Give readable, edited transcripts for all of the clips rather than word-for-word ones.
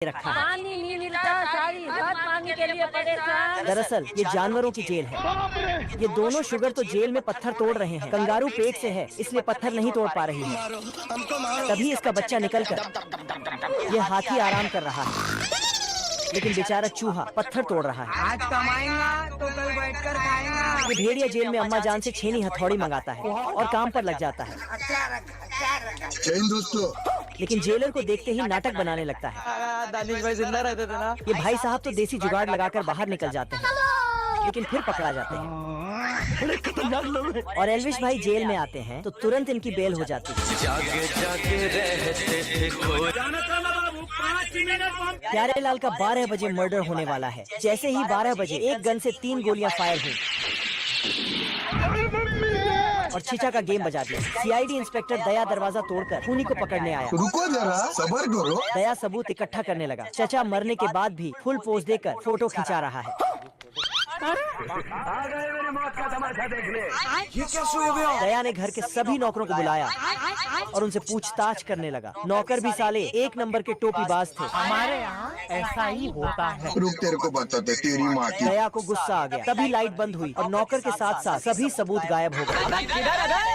रखा है। पानी नहीं मिलता, सारी रात पानी के लिए परेशान। दरअसल ये जानवरों की जेल है। ये दोनों शुगर तो जेल में पत्थर तोड़ रहे हैं। कंगारू पेट से है इसलिए पत्थर नहीं तोड़ पा रही है। तभी इसका बच्चा निकलकर ये हाथी आराम कर रहा है, लेकिन बेचारा चूहा पत्थर तोड़ रहा है। आज कमाएगा तो कल बैठकर खाएगा। ये भेड़िया जेल में अम्मा जान से छेनी हथौड़ी मंगाता है और काम पर लग जाता है। दोस्तों, लेकिन जेलर को देखते ही नाटक बनाने लगता है। दानिश भाई जिंदा रहते थे ना। ये भाई साहब तो देसी जुगाड़ लगाकर बाहर निकल जाते हैं, लेकिन फिर पकड़ा जाते हैं। बड़े खतरनाक लोग हैं। और एल्विश भाई जेल में आते हैं तो तुरंत इनकी बेल हो जाती है। प्यारे लाल का 12 बजे मर्डर होने वाला है। जैसे ही 12 बजे एक गन से 3 गोलियां फायर हुई और चीचा का गेम बजा दिया। सीआईडी इंस्पेक्टर दया दरवाजा तोड़कर खूनी को पकड़ने आया। रुको जरा, सबर करो। दया सबूत इकट्ठा करने लगा। चचा मरने के बाद भी फुल पोज देकर फोटो खिंचा रहा है। दया ने घर के सभी नौकरों को बुलाया और उनसे पूछताछ करने लगा। नौकर भी साले 1 नंबर के टोपीबाज थे। हमारे यहाँ ऐसा ही होता है। रुक, तेरे को बताते तेरी माँ की। दया को गुस्सा आ गया। तभी लाइट बंद हुई और नौकर के साथ साथ सभी सबूत गायब हो गए।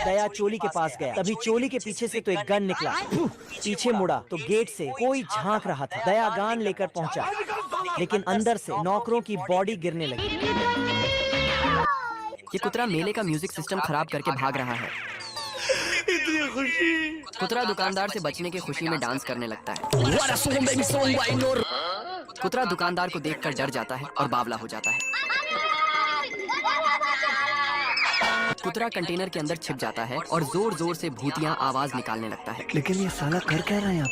दया चोली के पास गया। तभी चोली के पीछे से तो एक गन निकला। पीछे मुड़ा तो गेट से कोई झांक रहा था। दया गान लेकर पहुंचा, लेकिन अंदर से नौकरों की बॉडी गिरने लगी। ये कुतरा मेले का म्यूजिक सिस्टम खराब करके भाग रहा है। इतनी खुशी। कुतरा दुकानदार से बचने की खुशी में डांस करने लगता है। कुतरा दुकानदार को देखकर डर जाता है और बावला हो जाता है। कुतरा कंटेनर के अंदर छिप जाता है और जोर जोर से भूतिया आवाज निकालने लगता है। लेकिन ये साला कर क्या रहे हैं?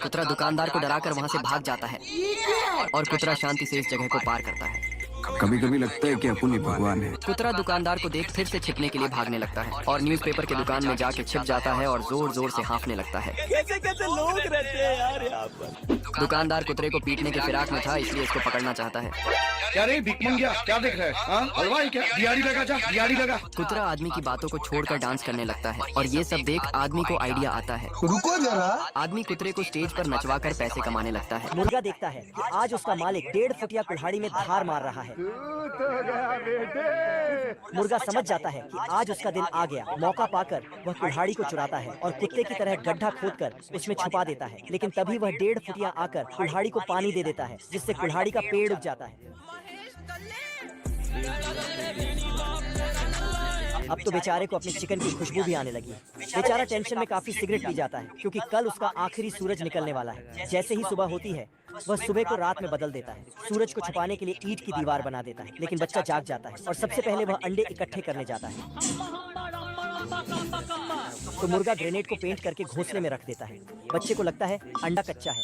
कुतरा दुकानदार को डराकर वहाँ से भाग जाता है और कुतरा शांति से इस जगह को पार करता है। कभी कभी लगता है कि अपन ही भगवान है। कुतरा दुकानदार को देख फिर से छिपने के लिए भागने लगता है और न्यूज़पेपर के दुकान में जाके छिप जाता है और जोर जोर से हाँफने लगता है। कैसे कैसे लोग रहते हैं यार यहाँ पर। दुकानदार कुतरे को पीटने के फिराक में था, इसलिए उसको पकड़ना चाहता है। क्या रे भिख मंगिया, क्या देख रहे हैं? हलवाई क्या? दिहाड़ी लगा जा, दिहाड़ी लगा। कुतरा आदमी की बातों को छोड़कर डांस करने लगता है और ये सब देख आदमी को आइडिया आता है। रुको जरा। आदमी कुतरे को स्टेज पर नचवाकर पैसे कमाने लगता है। मुर्गा देखता है कि आज उसका मालिक 1.5 फुटिया कुल्हाड़ी में धार मार रहा है। मुर्गा समझ जाता है कि आज उसका दिन आ गया। मौका पाकर वह कुल्हाड़ी को चुराता है और कुत्ते की तरह गड्ढा खोदकर उसमें छुपा देता है। लेकिन तभी वह 1.5 फुटिया आकर कुल्हाड़ी को पानी दे देता है, जिससे कुल्हाड़ी का पेड़ उग जाता है। अब तो बेचारे को अपने चिकन की खुशबू भी आने लगी। बेचारा टेंशन में काफी सिगरेट पी जाता है, क्योंकि कल उसका आखिरी सूरज निकलने वाला है। जैसे ही सुबह होती है वह सुबह को रात में बदल देता है। सूरज को छुपाने के लिए ईंट की दीवार बना देता है, लेकिन बच्चा जाग जाता है और सबसे पहले वह अंडे इकट्ठे करने जाता है। तो मुर्गा ग्रेनेड को पेंट करके घोंसले में रख देता है। बच्चे को लगता है अंडा कच्चा है,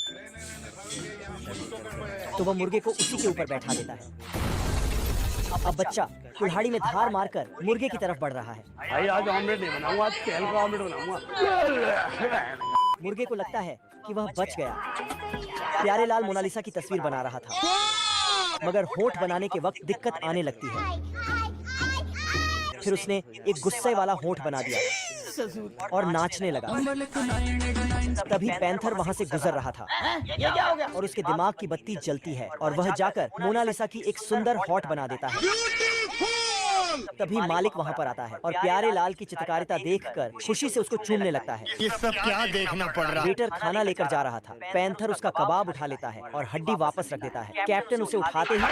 तो वह मुर्गे को उसी के ऊपर बैठा देता है। अब बच्चा कुल्हाड़ी में धार मारकर मुर्गे की तरफ बढ़ रहा है। भाई आज ऑमलेट नहीं बनाऊंगा, आज केल का ऑमलेट बनाऊंगा। मुर्गे को लगता है कि वह बच गया। प्यारे लाल मोनालिसा की तस्वीर बना रहा था, मगर होठ बनाने के वक्त दिक्कत आने लगती है। फिर उसने एक गुस्से वाला होठ बना दिया और नाचने लगा। तभी पैंथर वहाँ से गुजर रहा था और उसके दिमाग की बत्ती जलती है और वह जाकर मोनालिसा की एक सुंदर हॉट बना देता है। तभी मालिक वहाँ पर आता है और प्यारे लाल की चित्रकारिता देखकर खुशी से उसको चूमने लगता है। ये सब क्या देखना पड़ रहा है? वेटर खाना लेकर जा रहा था। पैंथर उसका कबाब उठा लेता है और हड्डी वापस रख देता है। कैप्टन उसे उठाते ही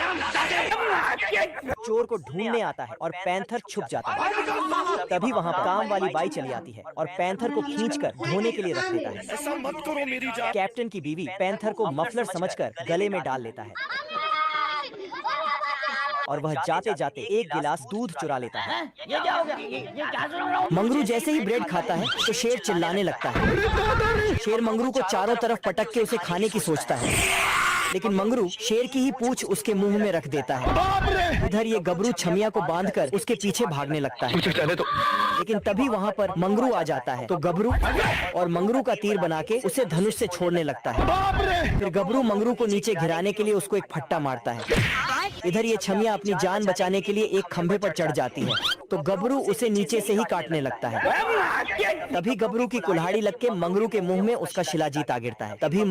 चोर को ढूंढने आता है और पैंथर छुप जाता है। तभी वहाँ काम वाली बाई चली आती है और पैंथर को खींचकर धोने के लिए रख देता है। ऐसा मत करो मेरी जान। कैप्टन की बीवी पैंथर को मफलर समझकर गले में डाल लेता है और वह जाते जाते एक गिलास दूध चुरा लेता है। ये क्या हो गया? ये क्या सुन रहा हूँ? मंगरू जैसे ही ब्रेड खाता है तो शेर चिल्लाने लगता है। शेर मंगरू को चारों तरफ पटक के उसे खाने की सोचता है, लेकिन मंगरू शेर की ही पूंछ उसके मुंह में रख देता है। इधर ये गबरू छमिया को बांधकर उसके पीछे भागने लगता है, लेकिन तभी वहाँ पर मंगरू आ जाता है। तो गबरू और मंगरू का तीर बना के उसे धनुष से छोड़ने लगता है। फिर गबरू मंगरू को नीचे गिराने के लिए उसको एक फट्टा मारता है। इधर ये छमिया अपनी जान बचाने के लिए एक खंभे पर चढ़ जाती है, तो गबरू उसे नीचे से ही काटने लगता है। तभी गबरू की कुल्हाड़ी लग के मंगरू के मुंह में उसका शिलाजीत आ गिरता है। तभी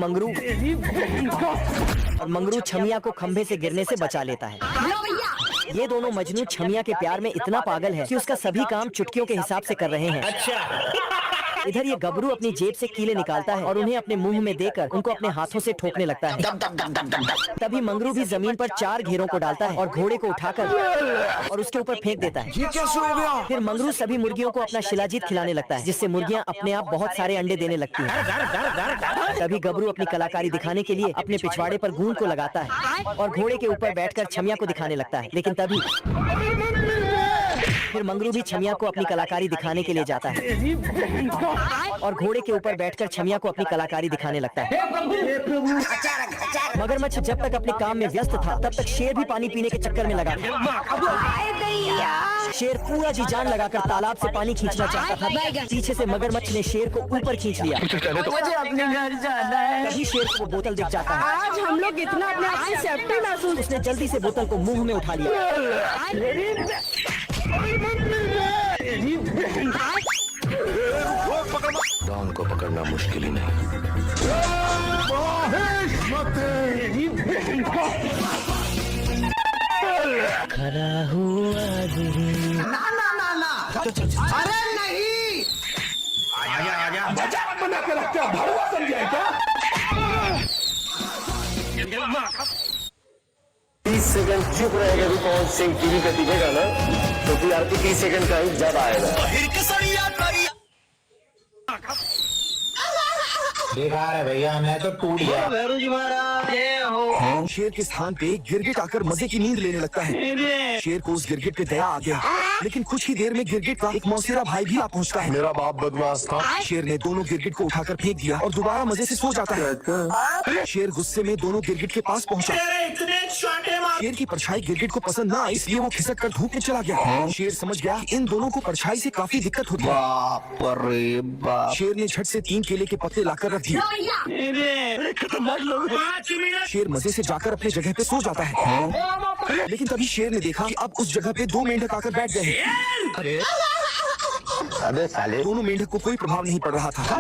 मंगरू छमिया को खंभे से गिरने से बचा लेता है। ये दोनों मजनू छमिया के प्यार में इतना पागल है कि उसका सभी काम चुटकियों के हिसाब से कर रहे हैं। इधर ये गबरू अपनी जेब से कीले निकालता है और उन्हें अपने मुंह में देकर उनको अपने हाथों से ठोकने लगता है। तभी मंगरू भी जमीन पर 4 घेरों को डालता है और घोड़े को उठाकर और उसके ऊपर फेंक देता है। ये कैसे हो गया? फिर मंगरू सभी मुर्गियों को अपना शिलाजीत खिलाने लगता है, जिससे मुर्गियां अपने आप बहुत सारे अंडे देने लगती हैं। तभी गबरू अपनी कलाकारी दिखाने के लिए अपने पिछवाड़े पर गूंद को लगाता है और घोड़े के ऊपर बैठकर छमिया को दिखाने लगता है। लेकिन तभी फिर मंगरू भी छमिया को अपनी कलाकारी दिखाने के लिए जाता है और घोड़े के ऊपर बैठकर छमिया को अपनी कलाकारी दिखाने लगता है। मगरमच्छ जब तक अपने काम में व्यस्त था, तब तक शेर भी पानी पीने के चक्कर में लगा था। शेर पूरा जी जान लगाकर तालाब से पानी खींचना चाहता था। पीछे से मगरमच्छ ने शेर को ऊपर खींच लिया। मुझे अपने घर जाना है। तभी शेर को बोतल दिख जाता है। आज हम लोग इतना अपने आप से सेफ्टी महसूस। उसने जल्दी से बोतल को मुंह में उठा लिया। डॉन को पकड़ना मुश्किल ही नहीं। खरा हुआ अरे नहीं, आजा मजाक बना के रखते हो, भड़वा समझे क्या? 30 सेकंड चुप रहेगा भी पवन सिंह टीवी पे दिखेगा ना, तो फिर आपकी 30 सेकंड का ही ज्यादा आएगा। बेकार है भैया, मैं तो टूट गया। शेर के स्थान पे गिरगिट आकर मजे की नींद लेने लगता है। शेर को उस गिरगिट पे दया आ गया, लेकिन कुछ ही देर में गिरगिट का एक मौसेरा भाई भी आ पहुंचता है। मेरा बाप बदमाश था। शेर ने दोनों गिरगिट को उठाकर फेंक दिया और दोबारा मजे से सो जाता है। शेर गुस्से में दोनों गिरगिट के पास पहुंचा। शेर की परछाई गिरगिट को पसंद ना आई, इसलिए वो खिसक कर धूप में चला गया। शेर समझ गया इन दोनों को परछाई से काफी दिक्कत होती है। शेर ने झट से 3 केले के पत्ते लाकर रख दिए। शेर मजे से जाकर अपने जगह पे सो जाता है। लेकिन तभी शेर ने देखा कि अब उस जगह पे 2 मेंढक आकर बैठ गए हैं। अबे साले, दोनों मेंढक को कोई प्रभाव नहीं पड़ रहा था।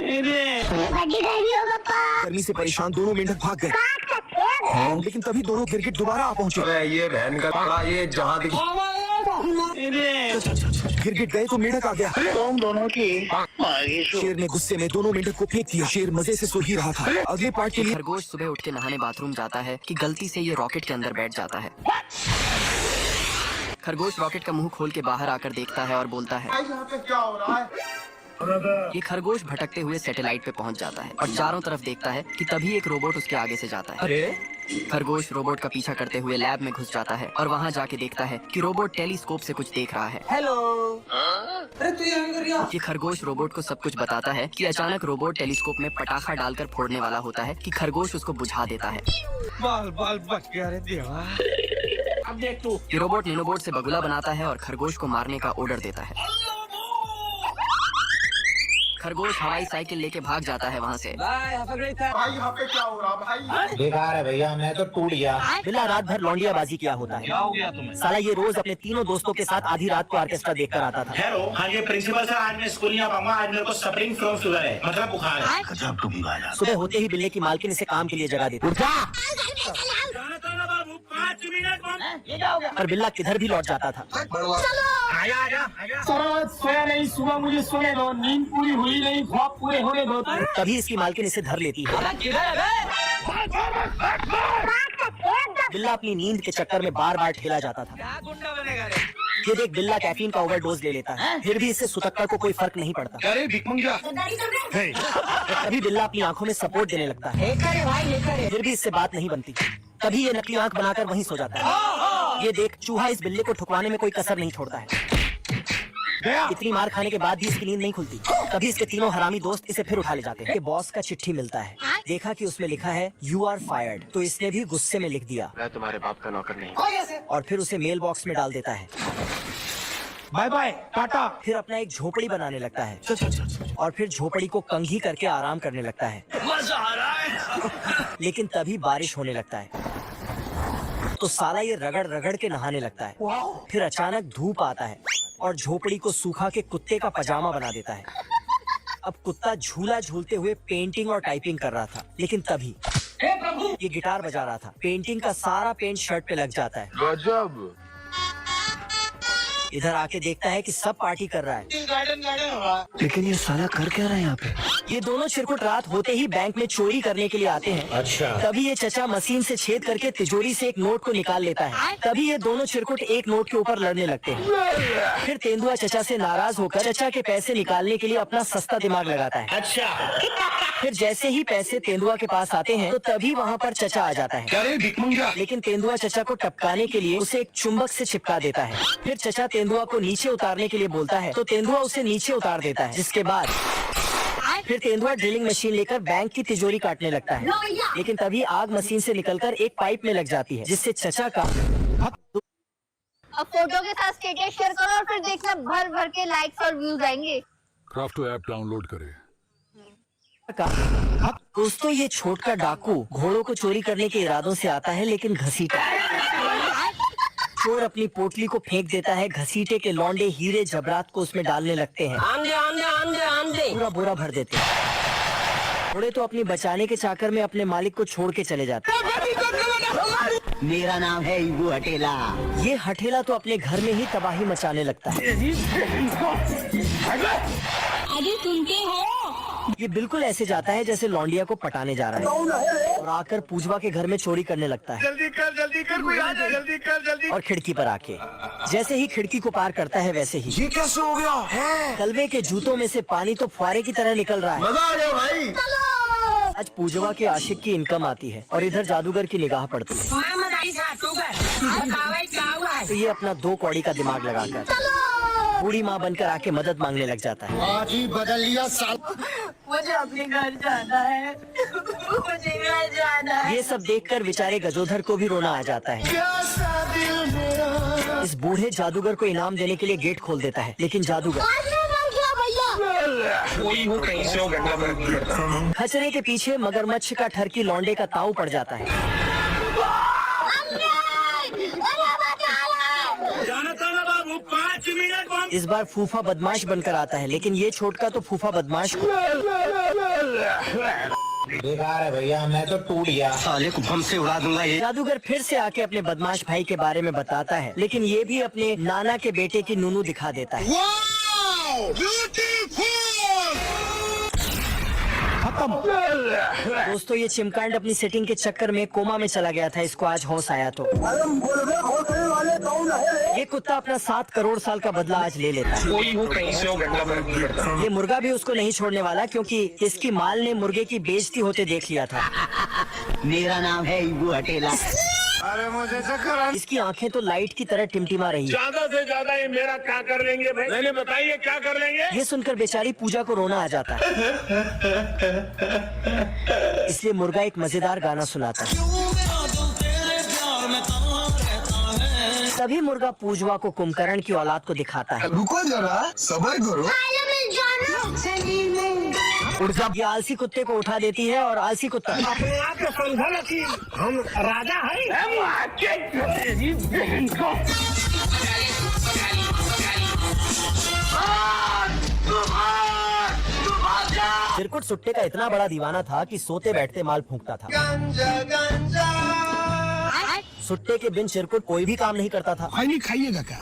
गर्मी से परेशान दोनों मेंढक भाग गए। लेकिन तभी दोनों गिरगिट दोबारा आ पहुंचे। ये बहन का पड़ा, ये जहाँ गिरगिट गए तो मेंढक आ गया। तुम दोनों की शेर ने गुस्से में दोनों मेंढक को फेंक दिया। शेर मजे से सो ही रहा था। अगले पार्ट के लिए खरगोश सुबह उठ के नहाने बाथरूम जाता है कि गलती से ये रॉकेट के अंदर बैठ जाता है। खरगोश रॉकेट का मुंह खोल के बाहर आकर देखता है और बोलता है, क्या हो रहा है? ये खरगोश भटकते हुए सैटेलाइट पे पहुंच जाता है और चारों तरफ देखता है कि तभी एक रोबोट उसके आगे से जाता है। खरगोश रोबोट का पीछा करते हुए लैब में घुस जाता है और वहां जाके देखता है कि रोबोट टेलीस्कोप से कुछ देख रहा है। हेलो। अरे तू यहाँ कर रहा? ये खरगोश रोबोट को सब कुछ बताता है कि अचानक रोबोट टेलीस्कोप में पटाखा डालकर फोड़ने वाला होता है कि खरगोश उसको बुझा देता है। बाल बाल बच गया रे देवा। अब देख तू। ये रोबोट नैनोबोट से बगुला बनाता है और खरगोश को मारने का ऑर्डर देता है। खरगोश हवाई साइकिल लेके भाग जाता है वहाँ से। भाई यहाँ पे क्या हो रहा भाई? बेकार है भैया, मैं तो टूट गया। बिल्ला रात भर लौंडियाबाजी किया होता है। क्या हो गया तुम्हें? साला ये रोज अपने तीनों दोस्तों के साथ आधी रात को ऑर्केस्ट्रा देखकर आता था। हेलो, हाँ जी प्रिंसिपल सर, आज मैं स्कूल नहीं आ पाऊंगा। आज मेरे को सफरिंग फ्रॉम फीवर है, मतलब बुखार है। गजब तुम गाया। सुबह होते ही बिल्ले की मालकिन इसे काम के लिए जगा देती। पर बिल्ला किधर भी लौट जाता था। सोया नहीं, सुबह मुझे सोने दो, नींद पूरी हुई नहीं, ख्वाब पूरे होने दो। तभी इसकी मालकिन इसे धर लेती है। बिल्ला अपनी नींद के चक्कर में बार बार ठेला जाता था। ये देख बिल्ला कैफीन का ओवरडोज ले लेता है, फिर भी इससे सुतक्का को कोई फर्क नहीं पड़ता। अरे भिख मंगिया। तभी बिल्ला अपनी आंखों में सपोर्ट देने लगता है, फिर भी इससे बात नहीं बनती। तभी ये नकली आंख बनाकर वहीं सो जाता है। ये देख चूहा इस बिल्ले को ठुकवाने में कोई कसर नहीं छोड़ता है। इतनी मार खाने के बाद भी इसकी नींद नहीं खुलती। तभी इसके तीनों हरामी दोस्त इसे फिर उठा ले जाते हैं। बॉस का चिट्ठी मिलता है, देखा कि उसमें लिखा है यू आर फायर्ड, तो इसने भी गुस्से में लिख दिया मैं तुम्हारे बाप का नौकर नहीं। और फिर उसे मेल बॉक्स में डाल देता है। Bye bye tata. फिर अपना एक झोपड़ी बनाने लगता है और फिर झोपड़ी को कंघी करके आराम करने लगता है। लेकिन तभी बारिश होने लगता है। तो साला ये रगड़ रगड़ के नहाने लगता है। फिर अचानक धूप आता है और झोपड़ी को सूखा के कुत्ते का पजामा बना देता है। अब कुत्ता झूला झूलते हुए पेंटिंग और टाइपिंग कर रहा था, लेकिन तभी ये गिटार बजा रहा था। पेंटिंग का सारा पेंट शर्ट पे लग जाता है। गजब। इधर आके देखता है कि सब पार्टी कर रहा है, लेकिन ये साला कर क्या रहा है यहाँ पे? ये दोनों चिरकुट रात होते ही बैंक में चोरी करने के लिए आते हैं। अच्छा। तभी ये चचा मशीन से छेद करके तिजोरी से एक नोट को निकाल लेता है। तभी ये दोनों चिरकुट एक नोट के ऊपर लड़ने लगते हैं। फिर तेंदुआ चचा से नाराज होकर चचा के पैसे निकालने के लिए अपना सस्ता दिमाग लगाता है। अच्छा। फिर जैसे ही पैसे तेंदुआ के पास आते हैं तो तभी वहाँ पर चचा आ जाता है। लेकिन तेंदुआ चचा को टपकाने के लिए उसे एक चुंबक से चिपका देता है। फिर चचा तेंदुआ को नीचे उतारने के लिए बोलता है तो तेंदुआ उसे नीचे उतार देता है। जिसके बाद फिर तेंदुआ ड्रिलिंग मशीन लेकर बैंक की तिजोरी काटने लगता है। लेकिन तभी आग मशीन से निकलकर एक पाइप में लग जाती है, जिससे चचा का अब फोटो के साथ स्टेटस शेयर करो और फिर देखना भर भर के लाइक्स और व्यूज आएंगे। क्राफ्टो ऐप डाउनलोड करें। दोस्तों ये छोटका डाकू घोड़ों को चोरी करने के इरादों से आता है, लेकिन घसीटा। चोर अपनी पोटली को फेंक देता है। घसीटे के लौंडे हीरे जबरात को उसमें डालने लगते हैं। पूरा बोरा भर देते हैं। घोड़े तो अपनी बचाने के चाकर में अपने मालिक को छोड़ के चले जाते हैं। मेरा नाम है इबू हटेला। ये हटेला तो अपने घर में ही तबाही मचाने लगता है। अरे सुनते हो? ये बिल्कुल ऐसे जाता है जैसे लौंडिया को पटाने जा रहा है और आकर पूजवा के घर में चोरी करने लगता है। जल्दी कर कोई आ जाए, जल्दी कर। और खिड़की पर आके जैसे ही खिड़की को पार करता है वैसे ही ये कैसे हो गया है? कलवे के जूतों में से पानी तो फुहारे की तरह निकल रहा है। मजा आ गया भाई। आज पूजवा के आशिक की इनकम आती है और इधर जादूगर की निगाह पड़ती है। तो ये अपना 2 कौड़ी का दिमाग लगाकर बूढ़ी माँ बनकर आके मदद मांगने लग जाता है। आज ही बदल लिया साल। मुझे अपने घर जाना है। मुझे घर जाना है। ये सब देखकर बेचारे गजोधर को भी रोना आ जाता है। इस बूढ़े जादूगर को इनाम देने के लिए गेट खोल देता है, लेकिन जादूगर खचरे के पीछे मगरमच्छ का ठरकी लौंडे का ताऊ पड़ जाता है। इस बार फूफा बदमाश बनकर आता है, लेकिन ये छोटका तो फूफा बदमाश को बेकार है भैया, मैं तो टूट गया। साले को बम से उड़ा दूंगा ये। जादूगर फिर से आके अपने बदमाश भाई के बारे में बताता है, लेकिन ये भी अपने नाना के बेटे की नूनू दिखा देता है। दोस्तों ये चिमकांड अपनी सेटिंग के चक्कर में कोमा में चला गया था। इसको आज होश आया तो ये कुत्ता अपना 7 करोड़ साल का बदला आज ले लेता है। ये मुर्गा भी उसको नहीं छोड़ने वाला, क्योंकि इसकी माल ने मुर्गे की बेइज्जती होते देख लिया था। मेरा नाम है इबू हटेला। अरे मुझे चक्कर। इसकी आंखें तो लाइट की तरह टिमटिमा रही। ज्यादा से ज्यादा ये मेरा क्या कर लेंगे भाई? मैंने बताइए क्या कर लेंगे? ये सुनकर बेचारी पूजा को रोना आ जाता है। इसलिए मुर्गा एक मजेदार गाना सुनाता है। तभी मुर्गा पूजवा को कुंभकर्ण की औलाद को दिखाता है। रुको जरा, सब्र करो। ये आलसी कुत्ते को उठा देती है और आलसी कुत्ता अपने आप को समझा कि हम राजा हैं। चिरकुट सुट्टे का इतना बड़ा दीवाना था कि सोते बैठते माल फूंकता था। सुट्टे के बिन चिरकुट कोई भी काम नहीं करता था। नहीं खाइएगा क्या?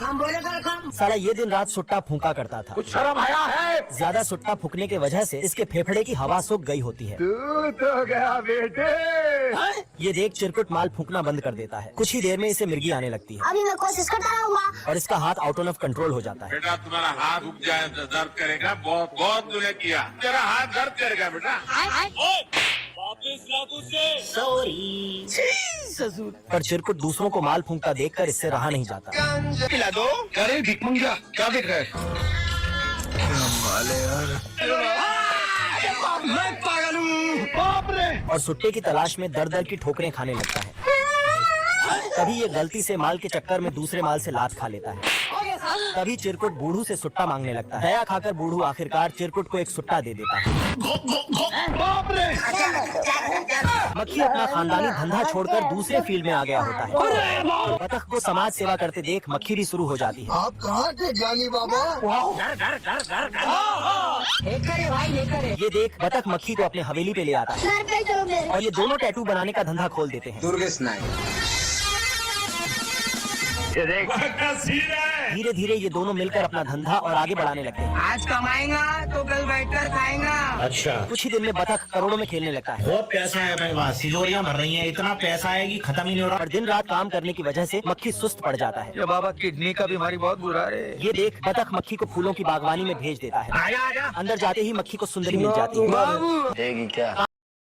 साला ये दिन रात सुट्टा फूंका करता था। कुछ शर्म आया है? ज्यादा सुट्टा फूकने की वजह से इसके फेफड़े की हवा सूख गई होती है। तू तो गया बेटे। ये देख चिरकुट माल फूंकना बंद कर देता है। कुछ ही देर में इसे मिर्गी आने लगती है अभी मैं कोशिश करता रहूंगा। और इसका हाथ आउट ऑफ कंट्रोल हो जाता है। बेटा तुम्हारा हाथ रुक जाए तो दर्द करेगा। बहुत तूने किया, तेरा हाथ दर्द करेगा बेटा। पर चिरकुट दूसरों को माल फूंकता देखकर इससे रहा नहीं जाता। खिला दो। अरे भिकमंगा क्या देख रहा है? मैं पागल हूँ। बाप रे। और सुट्टे की तलाश में दर दर की ठोकरें खाने लगता है। तभी ये गलती से माल के चक्कर में दूसरे माल से लात खा लेता है। तभी चिरकुट बूढ़ू से सुट्टा मांगने लगता है। दया खाकर बूढ़ू आखिरकार चिरकुट को एक सुट्टा दे देता है। मक्खी अपना खानदानी धंधा छोड़कर दूसरे फील्ड में आ गया होता है। बतख को समाज सेवा करते देख मक्खी भी शुरू हो जाती है। आप कहाँ थे ज्ञानी बाबा? ये देख बतख मक्खी को अपने हवेली पे ले आता है घर पे चलो मेरे। और ये दोनों टैटू बनाने का धंधा खोल देते हैं। धीरे धीरे ये दोनों मिलकर अपना धंधा और आगे बढ़ाने लगते हैं। आज कमाएगा तो कल बैठकर खाएगा। अच्छा, कुछ ही दिन में बतख करोड़ों में खेलने लगता है बहुत पैसा है मेरे पास, तिजोरियां भर रही हैं, इतना पैसा है कि खत्म ही नहीं हो रहा। और दिन रात काम करने की वजह से मक्खी सुस्त पड़ जाता है। ये बाबा किडनी का बीमारी बहुत बुरा है। ये देख बतख मक्खी को फूलों की बागवानी में भेज देता है। आजा आजा। अंदर जाते ही मक्खी को सुंदरी मिल जाती है। देगी क्या?